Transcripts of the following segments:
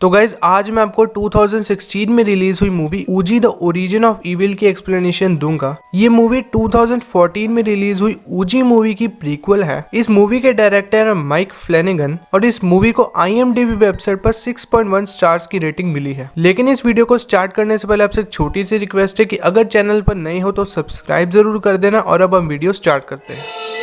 तो गाइज आज मैं आपको 2016 में रिलीज हुई movie Ouija the origin of evil की एक्सप्लेनेशन दूंगा। ये मूवी 2014 में रिलीज हुई ऊजी मूवी की प्रीक्वल है। इस मूवी के डायरेक्टर है माइक फ्लैनेगन और इस मूवी को IMDb वेबसाइट पर 6.1 स्टार्स की रेटिंग मिली है। लेकिन इस वीडियो को स्टार्ट करने से पहले आपसे एक छोटी सी रिक्वेस्ट है कि अगर चैनल पर नए हो तो सब्सक्राइब जरूर कर देना। और अब हम वीडियो स्टार्ट करते हैं।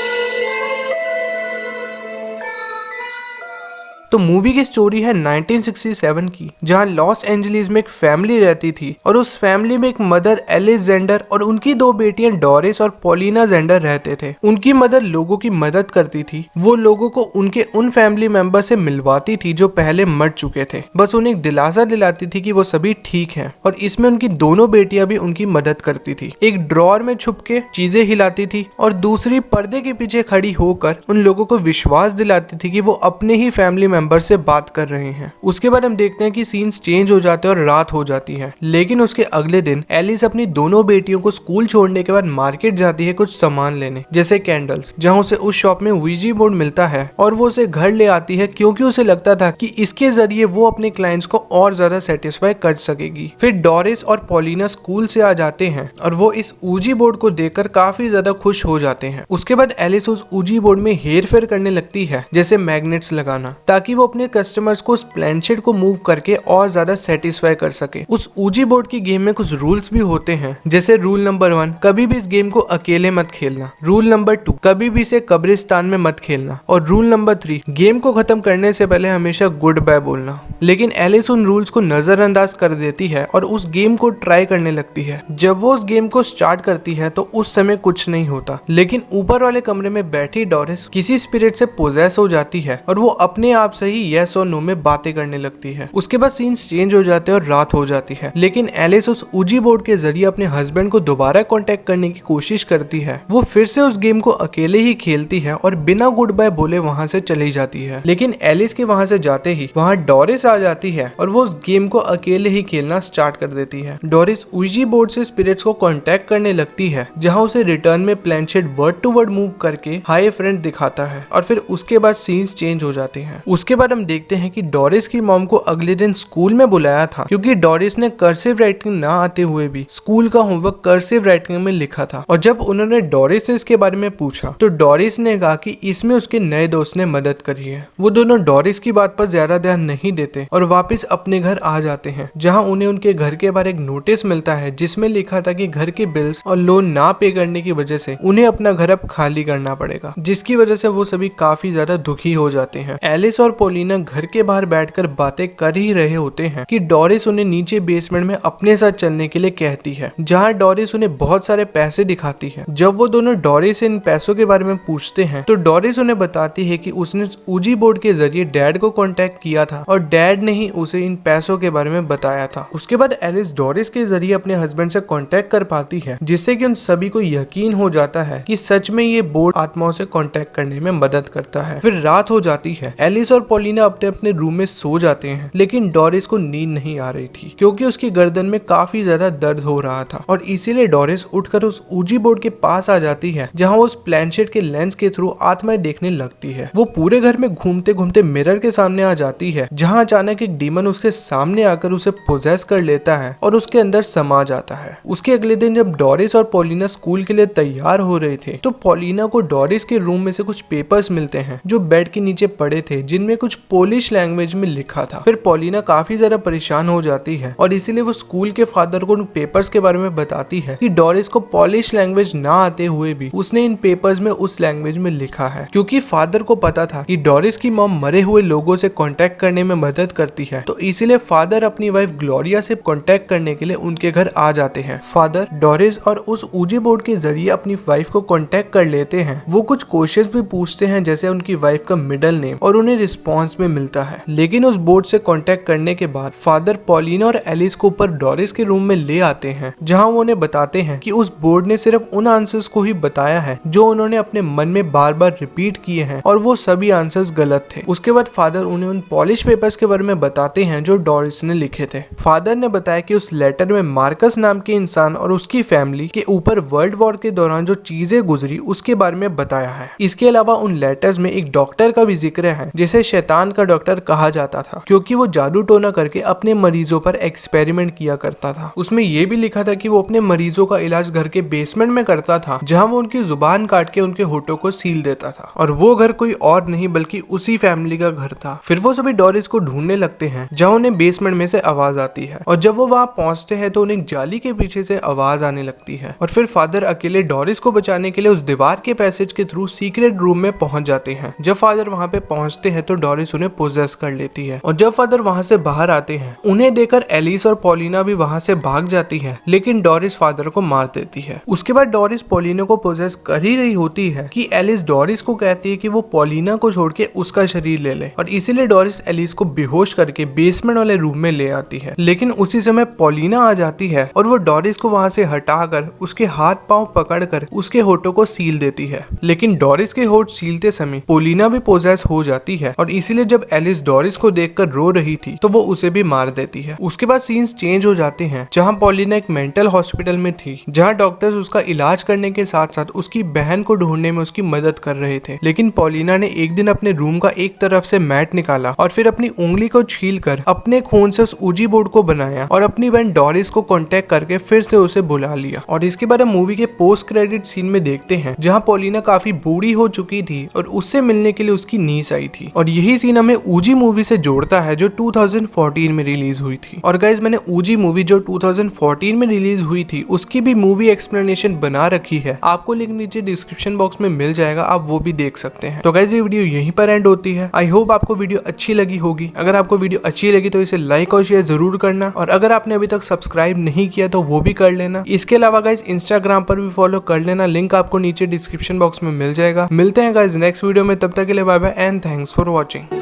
तो मूवी की स्टोरी है 1967 की, जहां लॉस एंजलिस में एक फैमिली रहती थी और उस फैमिली में एक मदर एलिस जेंडर और उनकी दो बेटियां डोरिस और पॉलिना जेंडर रहते थे। उनकी मदर लोगों की मदद करती थी। वो लोगों को उनके उन फैमिली मेंबर से मिलवाती थी जो पहले मर चुके थे। बस उन्हें एक दिलासा दिलाती थी कि वो सभी ठीक हैं। और इसमें उनकी दोनों बेटियां भी उनकी मदद करती थी। एक ड्रॉर में छुप के चीजें हिलाती थी और दूसरी पर्दे के पीछे खड़ी होकर उन लोगों को विश्वास दिलाती थी कि वो अपने ही फैमिली मेंबर से बात कर रहे हैं। उसके बाद हम देखते हैं कि सीन्स चेंज हो जाते हैं और रात हो जाती है। लेकिन उसके अगले दिन एलिस अपनी दोनों बेटियों को स्कूल छोड़ने के बाद मार्केट जाती है कुछ सामान लेने, जैसे कैंडल्स, जहां उसे उस शॉप में वीजी बोर्ड मिलता है और वो उसे घर ले आती है क्योंकि उसे लगता था कि इसके जरिए वो अपने क्लाइंट्स को और ज्यादा सेटिस्फाई कर सकेगी। फिर डोरिस और पॉलिना स्कूल से आ जाते हैं और वो इस ऊजी बोर्ड को देखकर काफी ज्यादा खुश हो जाते हैं। उसके बाद एलिस उस ऊजी बोर्ड में हेर फेर करने लगती है, जैसे मैग्नेट्स लगाना, ताकि वो अपने कस्टमर्स को उस प्लेनशीट को मूव करके और ज्यादा सेटिस्फाई कर सके। उस ऊजी बोर्ड की गेम में कुछ रूल्स भी होते हैं, जैसे रूल नंबर 1, कभी भी इस गेम को अकेले मत खेलना। रूल नंबर 2, कभी भी इसे कब्रिस्तान में मत खेलना। और रूल नंबर 3, गेम को खत्म करने से पहले हमेशा गुड बाय बोलना। लेकिन एलिस उन रूल्स को नजरअंदाज कर देती है और उस गेम को ट्राई करने लगती है। जब वो उस गेम को स्टार्ट करती है तो उस समय कुछ नहीं होता, लेकिन ऊपर वाले कमरे में बैठी डोरिस किसी स्पिरिट से पोजेस हो जाती है और वो अपने आप से ही यस और नो में बातें करने लगती है। उसके बाद सीन्स चेंज हो जाते हैं और रात हो जाती है। लेकिन एलिस उस ऊजी बोर्ड के जरिए अपने हस्बैंड को दोबारा कांटेक्ट करने की कोशिश करती है। वो फिर से उस गेम को अकेले ही खेलती है और बिना गुड बाय बोले वहां से चली जाती है। लेकिन एलिस के वहां से जाते ही वहां डोरिस आ जाती है और वो उस गेम को अकेले ही खेलना स्टार्ट कर देती है। डोरिस ऊजी बोर्ड से स्पिरिट्स को कांटेक्ट करने लगती है, जहां उसे रिटर्न में प्लेनशीट वर्ड टू वर्ड मूव करके हाय फ्रेंड दिखाता है। और फिर उसके बाद सीन्स चेंज हो जाते हैं। उसके बाद हम देखते हैं कि डोरिस की मॉम को अगले दिन स्कूल में बुलाया था, क्योंकि डोरिस ने कर्सिव राइटिंग ना आते हुए भी स्कूल का होमवर्क कर्सिव राइटिंग में लिखा था। और जब उन्होंने डोरिस से इसके बारे में पूछा तो डोरिस ने कहा कि इसमें उसके नए दोस्त ने मदद करी है। वो दोनों डोरिस की बात पर ज्यादा ध्यान नहीं देते और वापस अपने घर आ जाते हैं, जहां उन्हें उनके घर के बाहर एक नोटिस मिलता है जिसमें लिखा था कि घर के बिल्स और लोन ना पे करने की वजह से उन्हें अपना घर अब खाली करना पड़ेगा, जिसकी वजह से वो सभी काफी ज्यादा दुखी हो जाते हैं। एलिस और पॉलिना घर के बाहर बैठकर बातें कर ही रहे होते हैं कि डोरिस उन्हें नीचे बेसमेंट में अपने साथ चलने के लिए कहती है, जहां डोरिस उन्हें बहुत सारे पैसे दिखाती है। जब वो दोनों डोरिस से इन पैसों के बारे में पूछते हैं तो डोरिस उन्हें बताती है कि उसने ऊजी बोर्ड के जरिए डैड को कांटेक्ट किया था और डैड ने ही उसे इन पैसों के बारे में बताया था। उसके बाद एलिस डोरिस के जरिए अपने हस्बैंड से कांटेक्ट कर पाती है, जिससे कि उन सभी को यकीन हो जाता है कि सच में ये बोर्ड आत्माओं से कांटेक्ट करने में मदद करता है। फिर रात हो जाती है। एलिस और पॉलिना अपने अपने रूम में सो जाते हैं, लेकिन डोरिस को नींद नहीं आ रही थी क्योंकि उसकी गर्दन में काफी ज्यादा दर्द हो रहा था। और इसीलिए डोरिस उठकर उस ऊजी बोर्ड के पास आ जाती है, जहां वो उस प्लेनशीट के लेंस के थ्रू आत्माएं देखने लगती है। वो पूरे घर में घूमते घूमते मिरर के सामने आ जाती है, जहां अचानक एक डीमन उसके सामने आकर उसे पोजेस कर लेता है और उसके अंदर समा जाता है। उसके अगले दिन जब डोरिस और पॉलिना स्कूल के लिए तैयार हो रहे थे तो पॉलिना को डोरिस के रूम में से कुछ पेपर्स मिलते हैं जो बेड के नीचे पड़े थे, जिनमें कुछ पोलिश लैंग्वेज में लिखा था। फिर पॉलिना काफी ज्यादा परेशान हो जाती है और इसीलिए वो स्कूल के फादर को उन पेपर्स के बारे में बताती है कि डोरिस को पोलिश लैंग्वेज ना आते हुए भी उसने इन पेपर्स में उस लैंग्वेज में लिखा है, क्योंकि फादर को पता था कि डोरिस की मॉम मरे हुए लोगों से कांटेक्ट करने में मदद करती है। तो इसीलिए फादर अपनी वाइफ ग्लोरिया से कांटेक्ट करने के लिए उनके घर आ जाते हैं। फादर डोरिस और उस ऊजी बोर्ड के जरिए अपनी वाइफ को कांटेक्ट कर लेते हैं। वो कुछ क्वेश्चंस भी पूछते हैं, जैसे उनकी वाइफ का मिडिल नेम, और उन्हें रिस्पॉन्स में मिलता है। लेकिन उस बोर्ड से कांटेक्ट करने के बाद फादर पॉलिना और एलिस को ऊपर डोरिस के रूम में ले आते हैं, जहां वो उन्हें बताते हैं कि उस बोर्ड ने सिर्फ उन आंसर्स को ही बताया है जो उन्होंने अपने मन में बार बार रिपीट किए हैं और वो सभी आंसर्स गलत थे। उसके बाद फादर उन्हें उन पॉलिश पेपर्स के बारे में बताते हैं जो डोरिस ने लिखे थे। फादर ने बताया कि उस लेटर में मार्कस नाम के इंसान और उसकी फैमिली के ऊपर वर्ल्ड वॉर के दौरान जो चीजें गुजरी उसके बारे में बताया है। इसके अलावा उन लेटर्स में एक डॉक्टर का भी जिक्र है जिसे शैतान का डॉक्टर कहा जाता था क्योंकि वो जादू टोना करके अपने मरीजों पर एक्सपेरिमेंट किया करता था। उसमें ये भी लिखा था कि वो अपने मरीजों का इलाज घर के बेसमेंट में करता था, जहां वो उनकी जुबान काट के उनके होठों को सील देता था, और वो घर कोई और नहीं बल्कि उसी फैमिली का घर था। फिर वो सभी डोरिस को ढूंढने लगते हैं, जहां उन्हें बेसमेंट में से आवाज आती है, और जब वो वहां पहुंचते हैं तो उन्हें जाली के पीछे से आवाज आने लगती है, और फिर फादर अकेले डोरिस को बचाने के लिए उस दीवार के पैसेज के थ्रू सीक्रेट रूम में पहुंच जाते हैं। जब फादर वहां पे पहुंचते हैं तो डोरिस उन्हें पोजेस कर लेती है, और जब फादर वहां से बाहर आते हैं उन्हें देखकर एलिस और पॉलिना भी वहां से भाग जाती है, लेकिन डोरिस फादर को मार देती है। उसके बाद डोरिस पॉलिना को पोजेस कर ही रही होती है कि एलिस डोरिस को कहती है कि वो पॉलिना को छोड़ के उसका शरीर ले ले, और इसीलिए डोरिस एलिस को बेहोश करके बेसमेंट वाले रूम में ले आती है। लेकिन उसी समय पॉलिना आ जाती है और वो डोरिस को वहां से हटाकर उसके हाथ पांव पकड़कर उसके होठों को सील देती है। लेकिन डोरिस के होठ सीलते समय पॉलिना भी पोजेस हो जाती है, और इसीलिए जब एलिस डोरिस को देखकर रो रही थी तो वो उसे भी मार देती है। उसके बाद सीन्स चेंज हो जाते हैं, जहां पॉलिना एक मेंटल हॉस्पिटल में थी, जहां डॉक्टर्स उसका इलाज करने के साथ साथ उसकी बहन को ढूंढने में उसकी मदद कर रहे थे। लेकिन पॉलिना ने एक दिन अपने रूम का एक तरफ से मैट निकाला और फिर अपनी उंगली को छीलकर अपने खून से उस ऊजी बोर्ड को बनाया और अपनी बहन डोरिस को कांटेक्ट करके फिर से उसे बुला लिया। और इसके बाद हम मूवी के पोस्ट क्रेडिट सीन में देखते हैं, जहां पॉलिना काफी बूढ़ी हो चुकी थी और उससे मिलने के लिए उसकी नीस आई थी, और यही सीन हमें ऊजी मूवी से जोड़ता है जो 2014 में रिलीज हुई थी। और गाइज मैंने ऊजी मूवी जो 2014 में रिलीज हुई थी उसकी भी मूवी एक्सप्लेनेशन बना रखी है, आपको लिंक नीचे डिस्क्रिप्शन बॉक्स में मिल जाएगा, आप वो भी देख सकते हैं। तो गाइज ये वीडियो यहीं पर एंड होती है। आई होप आपको वीडियो अच्छी लगी होगी। अगर आपको वीडियो अच्छी लगी तो इसे लाइक और शेयर जरूर करना, और अगर आपने अभी तक सब्सक्राइब नहीं किया तो वो भी कर लेना। इसके अलावा गाइज इंस्टाग्राम पर भी फॉलो कर लेना, लिंक आपको नीचे डिस्क्रिप्शन बॉक्स में मिल जाएगा। मिलते हैं गाइज नेक्स्ट वीडियो में, तब तक के लिए bye bye and thanks for watching.